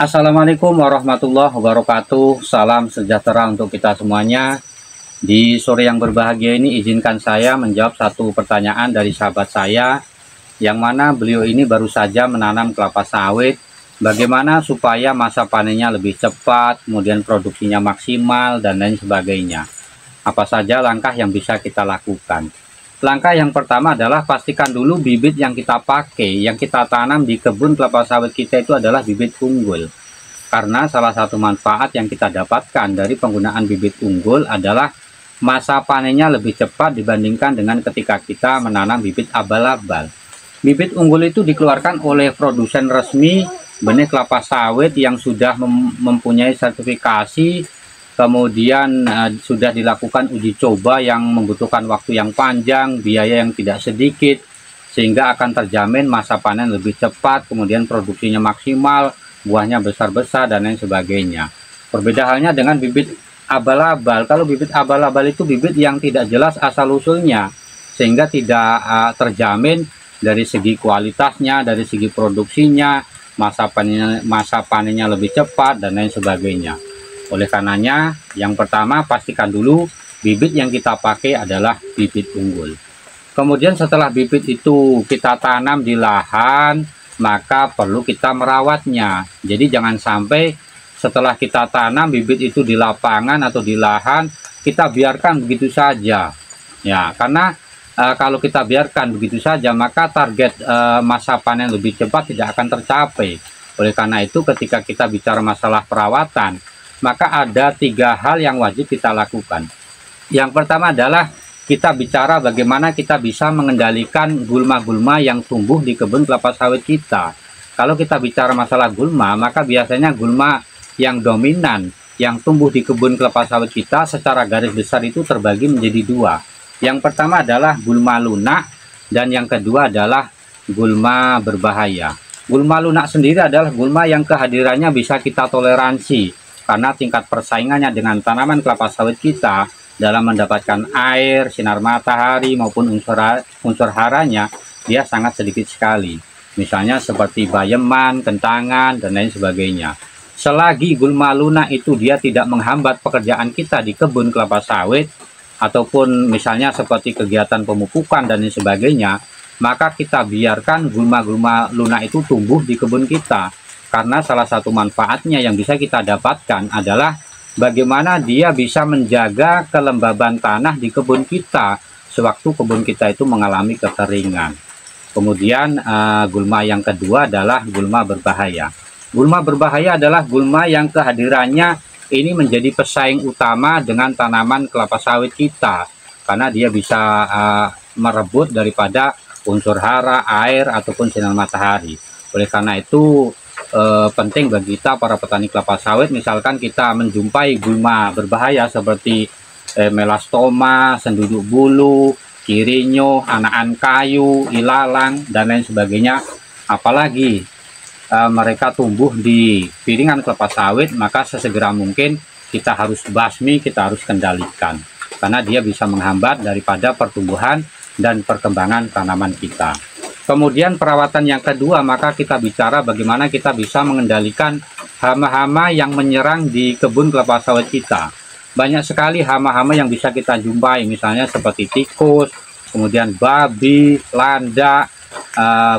Assalamualaikum warahmatullahi wabarakatuh. Salam sejahtera untuk kita semuanya. Di sore yang berbahagia ini izinkan saya menjawab satu pertanyaan dari sahabat saya, yang mana beliau ini baru saja menanam kelapa sawit. Bagaimana supaya masa panennya lebih cepat, kemudian produksinya maksimal, dan lain sebagainya. Apa saja langkah yang bisa kita lakukan? Langkah yang pertama adalah pastikan dulu bibit yang kita pakai, yang kita tanam di kebun kelapa sawit kita itu adalah bibit unggul. Karena salah satu manfaat yang kita dapatkan dari penggunaan bibit unggul adalah masa panennya lebih cepat dibandingkan dengan ketika kita menanam bibit abal-abal. Bibit unggul itu dikeluarkan oleh produsen resmi benih kelapa sawit yang sudah mempunyai sertifikasi. Kemudian sudah dilakukan uji coba yang membutuhkan waktu yang panjang, biaya yang tidak sedikit, sehingga akan terjamin masa panen lebih cepat, kemudian produksinya maksimal, buahnya besar-besar, dan lain sebagainya. Berbeda halnya dengan bibit abal-abal. Kalau bibit abal-abal itu bibit yang tidak jelas asal-usulnya, sehingga tidak terjamin dari segi kualitasnya, dari segi produksinya, masa panennya lebih cepat, dan lain sebagainya. Oleh karenanya, yang pertama pastikan dulu bibit yang kita pakai adalah bibit unggul. Kemudian setelah bibit itu kita tanam di lahan, maka perlu kita merawatnya. Jadi jangan sampai setelah kita tanam bibit itu di lapangan atau di lahan, kita biarkan begitu saja. Ya, karena kalau kita biarkan begitu saja, maka target masa panen lebih cepat tidak akan tercapai. Oleh karena itu, ketika kita bicara masalah perawatan, maka ada 3 hal yang wajib kita lakukan. Yang pertama adalah kita bicara bagaimana kita bisa mengendalikan gulma-gulma yang tumbuh di kebun kelapa sawit kita. Kalau kita bicara masalah gulma, maka biasanya gulma yang dominan yang tumbuh di kebun kelapa sawit kita secara garis besar itu terbagi menjadi 2. Yang pertama adalah gulma lunak, dan yang kedua adalah gulma berbahaya. Gulma lunak sendiri adalah gulma yang kehadirannya bisa kita toleransi, karena tingkat persaingannya dengan tanaman kelapa sawit kita dalam mendapatkan air, sinar matahari, maupun unsur haranya, dia sangat sedikit sekali. Misalnya seperti bayeman, kentangan, dan lain sebagainya. Selagi gulma lunak itu dia tidak menghambat pekerjaan kita di kebun kelapa sawit, ataupun misalnya seperti kegiatan pemupukan dan lain sebagainya, maka kita biarkan gulma-gulma lunak itu tumbuh di kebun kita. Karena salah satu manfaatnya yang bisa kita dapatkan adalah bagaimana dia bisa menjaga kelembaban tanah di kebun kita sewaktu kebun kita itu mengalami kekeringan. Kemudian gulma yang kedua adalah gulma berbahaya. Gulma berbahaya adalah gulma yang kehadirannya ini menjadi pesaing utama dengan tanaman kelapa sawit kita, karena dia bisa merebut daripada unsur hara, air, ataupun sinar matahari. Oleh karena itu penting bagi kita para petani kelapa sawit, misalkan kita menjumpai gulma berbahaya seperti melastoma, senduduk bulu, kirinyo, anakan kayu, ilalang, dan lain sebagainya, apalagi mereka tumbuh di piringan kelapa sawit, maka sesegera mungkin kita harus basmi, kita harus kendalikan, karena dia bisa menghambat daripada pertumbuhan dan perkembangan tanaman kita. Kemudian perawatan yang kedua, maka kita bicara bagaimana kita bisa mengendalikan hama-hama yang menyerang di kebun kelapa sawit kita. Banyak sekali hama-hama yang bisa kita jumpai, misalnya seperti tikus, kemudian babi, landak,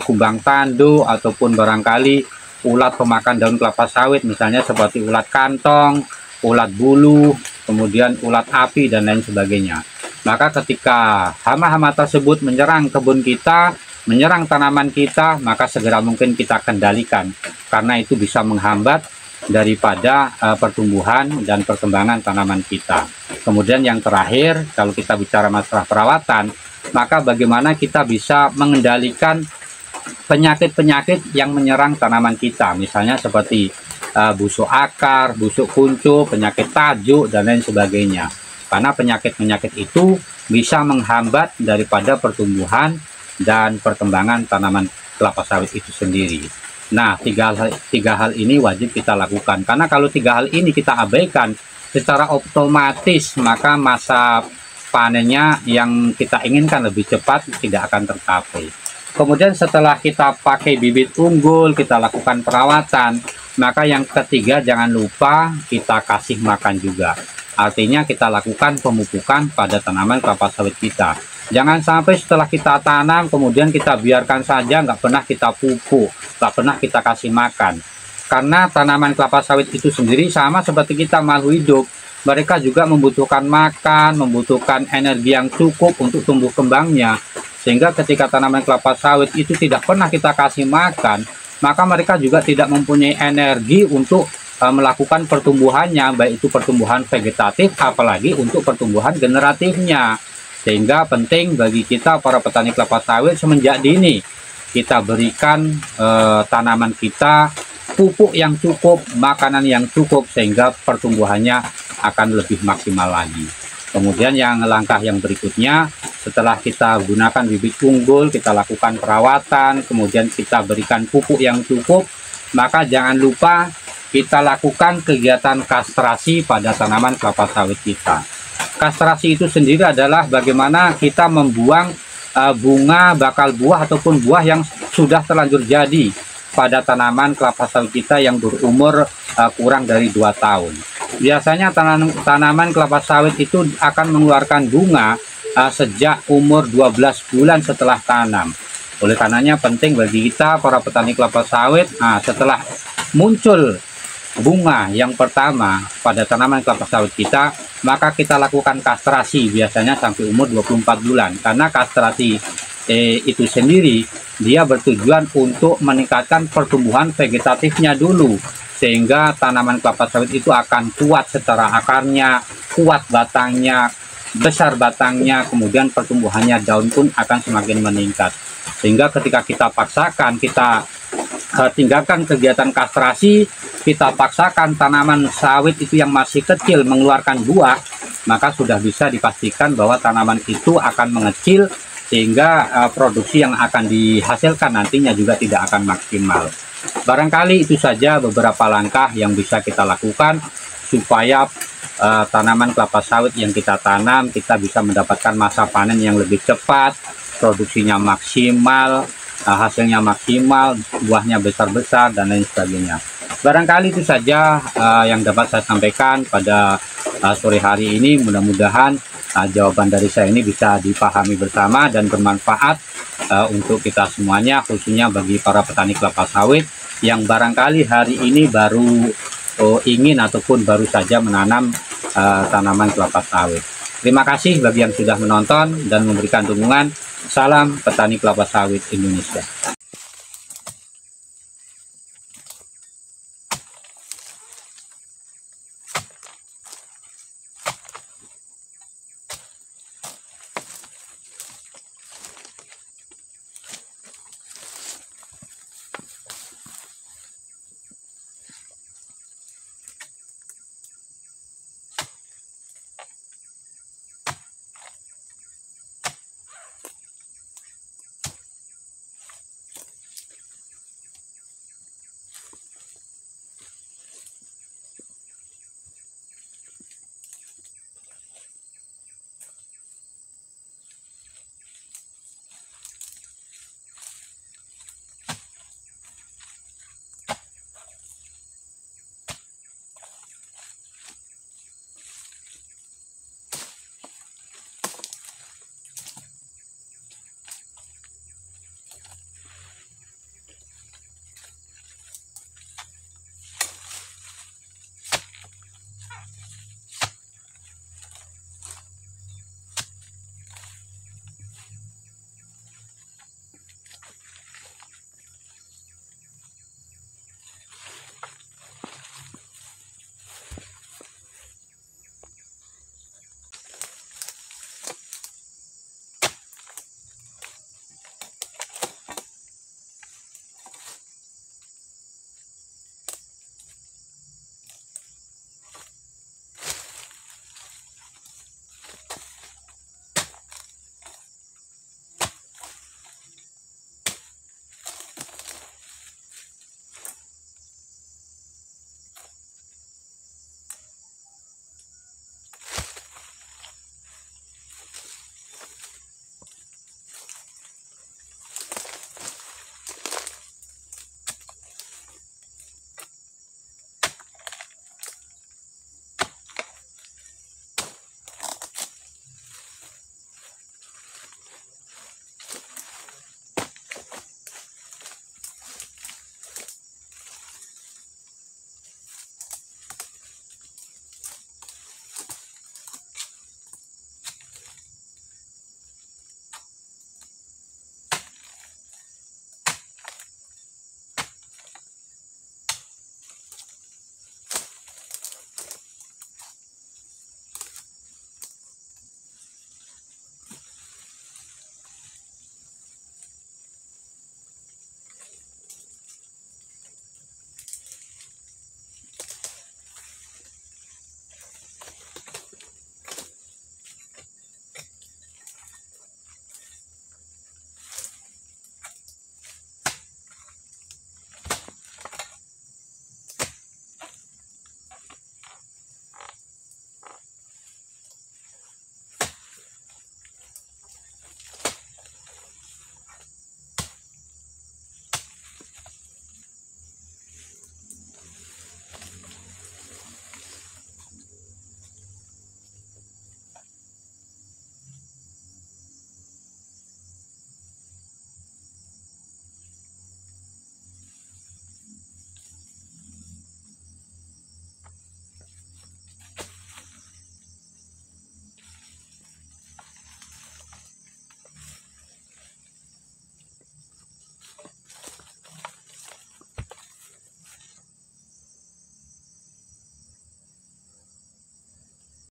kumbang tanduk, ataupun barangkali ulat pemakan daun kelapa sawit, misalnya seperti ulat kantong, ulat bulu, kemudian ulat api, dan lain sebagainya. Maka ketika hama-hama tersebut menyerang kebun kita, menyerang tanaman kita, maka segera mungkin kita kendalikan, karena itu bisa menghambat daripada pertumbuhan dan perkembangan tanaman kita. Kemudian yang terakhir, kalau kita bicara masalah perawatan, maka bagaimana kita bisa mengendalikan penyakit-penyakit yang menyerang tanaman kita, misalnya seperti busuk akar, busuk kuncup, penyakit tajuk, dan lain sebagainya. Karena penyakit-penyakit itu bisa menghambat daripada pertumbuhan dan perkembangan tanaman kelapa sawit itu sendiri. Nah, tiga hal ini wajib kita lakukan, karena kalau 3 hal ini kita abaikan, secara otomatis maka masa panennya yang kita inginkan lebih cepat tidak akan tercapai. Kemudian setelah kita pakai bibit unggul, kita lakukan perawatan, Maka yang ketiga, jangan lupa kita kasih makan juga. Artinya kita lakukan pemupukan pada tanaman kelapa sawit kita. Jangan sampai setelah kita tanam kemudian kita biarkan saja, nggak pernah kita pupuk, nggak pernah kita kasih makan. Karena tanaman kelapa sawit itu sendiri sama seperti kita, makhluk hidup. Mereka juga membutuhkan makan, membutuhkan energi yang cukup untuk tumbuh kembangnya. Sehingga ketika tanaman kelapa sawit itu tidak pernah kita kasih makan, maka mereka juga tidak mempunyai energi untuk melakukan pertumbuhannya, baik itu pertumbuhan vegetatif apalagi untuk pertumbuhan generatifnya. Sehingga penting bagi kita para petani kelapa sawit semenjak dini kita berikan tanaman kita pupuk yang cukup, makanan yang cukup, sehingga pertumbuhannya akan lebih maksimal lagi. Kemudian yang langkah yang berikutnya, setelah kita gunakan bibit unggul, kita lakukan perawatan, kemudian kita berikan pupuk yang cukup, maka jangan lupa kita lakukan kegiatan kastrasi pada tanaman kelapa sawit kita. Kastrasi itu sendiri adalah bagaimana kita membuang bunga, bakal buah ataupun buah yang sudah terlanjur jadi pada tanaman kelapa sawit kita yang berumur kurang dari 2 tahun. Biasanya tanaman kelapa sawit itu akan mengeluarkan bunga sejak umur 12 bulan setelah tanam. Oleh karenanya penting bagi kita para petani kelapa sawit, setelah muncul bunga yang pertama pada tanaman kelapa sawit kita, maka kita lakukan kastrasi biasanya sampai umur 24 bulan. Karena kastrasi itu sendiri dia bertujuan untuk meningkatkan pertumbuhan vegetatifnya dulu, sehingga tanaman kelapa sawit itu akan kuat secara akarnya, kuat batangnya, besar batangnya, kemudian pertumbuhannya daun pun akan semakin meningkat. Sehingga ketika kita paksakan, kita tinggalkan kegiatan kastrasi, kita paksakan tanaman sawit itu yang masih kecil mengeluarkan buah, maka sudah bisa dipastikan bahwa tanaman itu akan mengecil, sehingga produksi yang akan dihasilkan nantinya juga tidak akan maksimal. Barangkali itu saja beberapa langkah yang bisa kita lakukan supaya tanaman kelapa sawit yang kita tanam kita bisa mendapatkan masa panen yang lebih cepat, produksinya maksimal, hasilnya maksimal, buahnya besar-besar dan lain sebagainya. Barangkali itu saja yang dapat saya sampaikan pada sore hari ini. Mudah-mudahan jawaban dari saya ini bisa dipahami bersama dan bermanfaat untuk kita semuanya, khususnya bagi para petani kelapa sawit yang barangkali hari ini baru ingin ataupun baru saja menanam tanaman kelapa sawit. Terima kasih bagi yang sudah menonton dan memberikan dukungan. Salam petani kelapa sawit Indonesia.